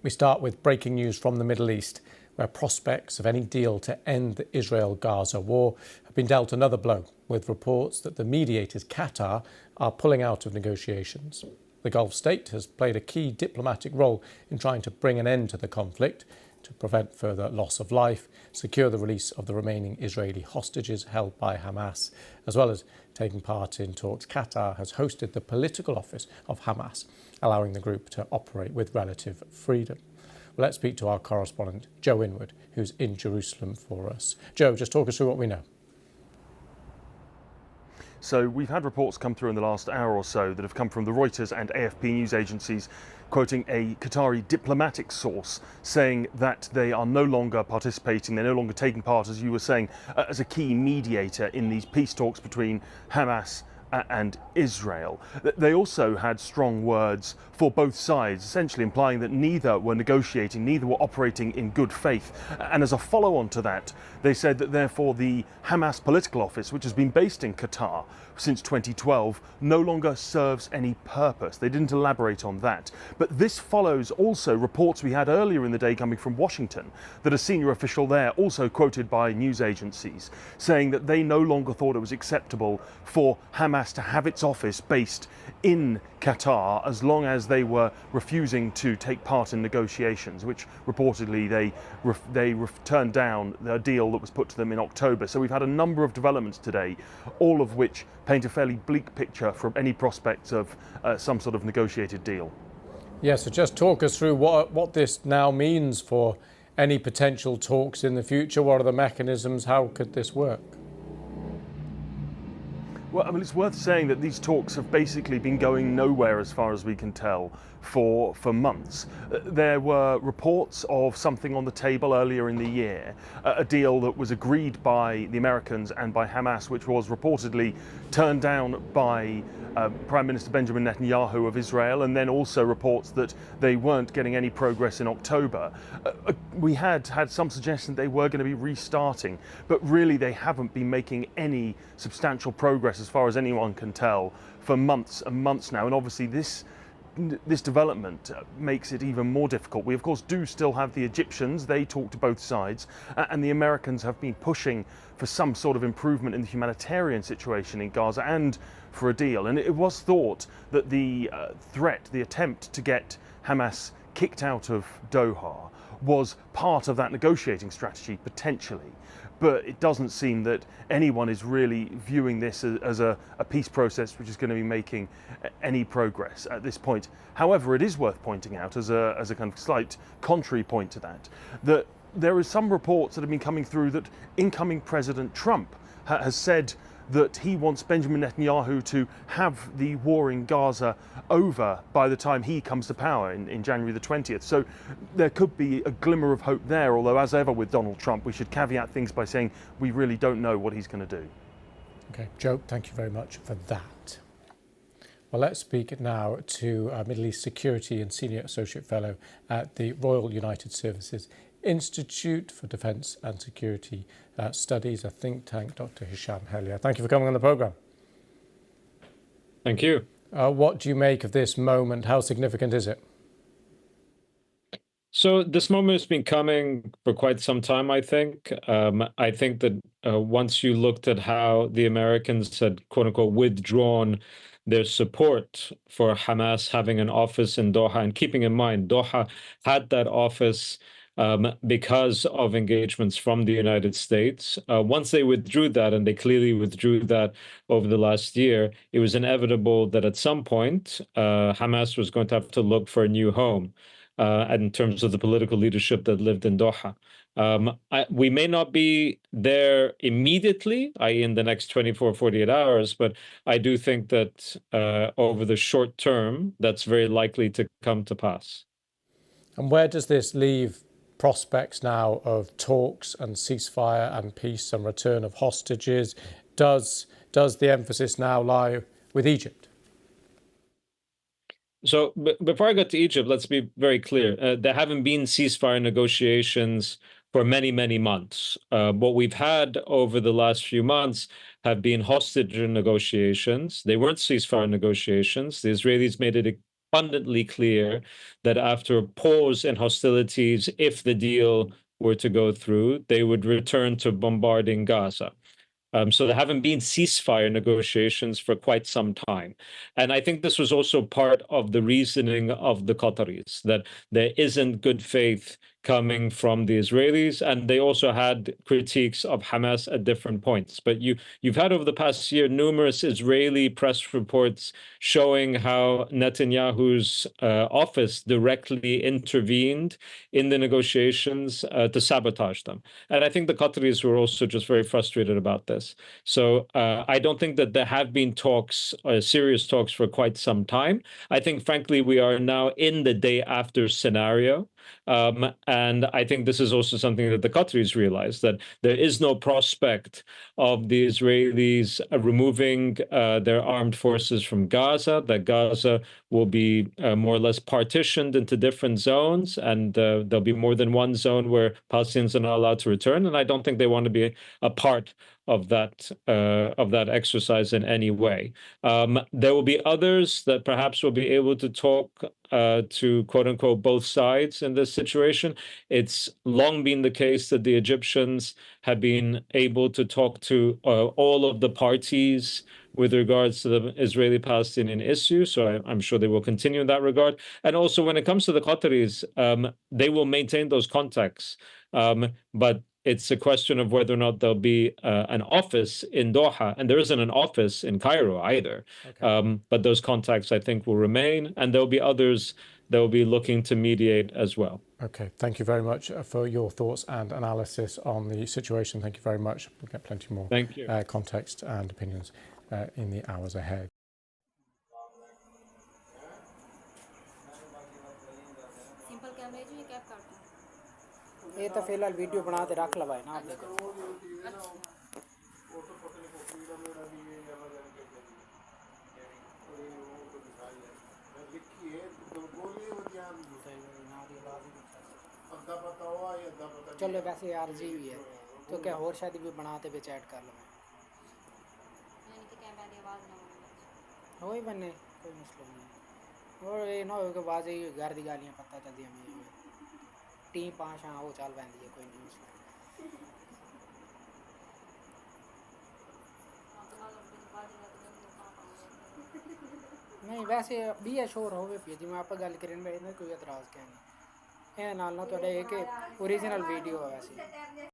We start with breaking news from the Middle East, where prospects of any deal to end the Israel-Gaza war have been dealt another blow, with reports that the mediators, Qatar, are pulling out of negotiations. The Gulf state has played a key diplomatic role in trying to bring an end to the conflict, to prevent further loss of life, secure the release of the remaining Israeli hostages held by Hamas, as well as taking part in talks. Qatar has hosted the political office of Hamas, allowing the group to operate with relative freedom. Well, let's speak to our correspondent, Joe Inwood, who's in Jerusalem for us. Joe, just talk us through what we know. So we've had reports come through in the last hour or so that have come from the Reuters and AFP news agencies, quoting a Qatari diplomatic source saying that they are no longer participating, they're no longer taking part, as you were saying, as a key mediator in these peace talks between Hamas and Israel. They also had strong words for both sides, essentially implying that neither were negotiating, neither were operating in good faith. And as a follow-on to that, they said that therefore the Hamas political office, which has been based in Qatar since 2012, no longer serves any purpose. They didn't elaborate on that. But this follows also reports we had earlier in the day coming from Washington that a senior official there, also quoted by news agencies, saying that they no longer thought it was acceptable for Hamas to have its office based in Qatar as long as they were refusing to take part in negotiations, which reportedly they turned down the deal that was put to them in October. So we've had a number of developments today, all of which paint a fairly bleak picture from any prospects of some sort of negotiated deal. Yeah, so just talk us through what this now means for any potential talks in the future. What are the mechanisms? How could this work? Well, I mean, it's worth saying that these talks have basically been going nowhere as far as we can tell for months. There were reports of something on the table earlier in the year, a deal that was agreed by the Americans and by Hamas, which was reportedly turned down by Prime Minister Benjamin Netanyahu of Israel, and then also reports that they weren't getting any progress in October. We had some suggestion they were going to be restarting, but really they haven't been making any substantial progress as far as anyone can tell for months and months now. And obviously this development makes it even more difficult. We of course do still have the Egyptians. They talk to both sides, and the Americans have been pushing for some sort of improvement in the humanitarian situation in Gaza and for a deal. And it was thought that the attempt to get Hamas kicked out of Doha was part of that negotiating strategy, potentially. But it doesn't seem that anyone is really viewing this as a peace process which is going to be making any progress at this point. However, it is worth pointing out as a kind of slight contrary point to that, that there are some reports that have been coming through that incoming President Trump has said that he wants Benjamin Netanyahu to have the war in Gaza over by the time he comes to power in January the 20th. So there could be a glimmer of hope there, although as ever with Donald Trump, we should caveat things by saying we really don't know what he's going to do. Okay, Joe, thank you very much for that. Well, let's speak now to Middle East Security and Senior Associate Fellow at the Royal United Services Institute for Defence and Security Studies, a think tank, Dr. Hisham Helia. Thank you for coming on the programme. Thank you. What do you make of this moment? How significant is it? So this moment has been coming for quite some time, I think. I think that once you looked at how the Americans had, quote unquote, withdrawn their support for Hamas having an office in Doha, and keeping in mind, Doha had that office because of engagements from the United States. Once they withdrew that, and they clearly withdrew that over the last year, it was inevitable that at some point, Hamas was going to have to look for a new home in terms of the political leadership that lived in Doha. We may not be there immediately, i.e. in the next 24, 48 hours, but I do think that over the short term, that's very likely to come to pass. And where does this leave prospects now of talks and ceasefire and peace and return of hostages? Does the emphasis now lie with Egypt? So before I get to Egypt, let's be very clear. There haven't been ceasefire negotiations for many, many months. What we've had over the last few months have been hostage negotiations. They weren't ceasefire negotiations. The Israelis made it abundantly clear that after a pause in hostilities, if the deal were to go through, they would return to bombarding Gaza. So there haven't been ceasefire negotiations for quite some time. And I think this was also part of the reasoning of the Qataris, that there isn't good faith coming from the Israelis, and they also had critiques of Hamas at different points. But you've had over the past year numerous Israeli press reports showing how Netanyahu's office directly intervened in the negotiations to sabotage them. And I think the Qataris were also just very frustrated about this. So I don't think that there have been talks, serious talks, for quite some time. I think, frankly, we are now in the day after scenario. And I think this is also something that the Qataris realize, that there is no prospect of the Israelis removing their armed forces from Gaza, that Gaza will be more or less partitioned into different zones, and there'll be more than one zone where Palestinians are not allowed to return. And I don't think they want to be a part of that exercise in any way. There will be others that perhaps will be able to talk to, quote unquote, both sides in this situation. It's long been the case that the Egyptians have been able to talk to all of the parties with regards to the Israeli-Palestinian issue. So I'm sure they will continue in that regard. And also when it comes to the Qataris, they will maintain those contacts. But it's a question of whether or not there'll be an office in Doha, and there isn't an office in Cairo either. Okay. But those contacts, I think, will remain, and there'll be others that will be looking to mediate as well. Okay, thank you very much for your thoughts and analysis on the situation. Thank you very much. We'll get plenty more context and opinions in the hours ahead. ये तो फिलहाल video बना के रख लवाए ना आपने चलो वैसे आरजी भी है तो क्या और शायद भी बनाते पे चैट कर लो वही बने कोई मसला नहीं और ये ना हो कि बाजे घर दी गालियां पता चल दी हमें टीम 5 हाँ वो चल पैंदी है कोई नहीं वैसे भी है शोर होवे पे जिवें आप गल करन में कोई एतराज क्या नहीं ए नाल ना ਤੁਹਾਡੇ एक ओरिजिनल वीडियो है वैसे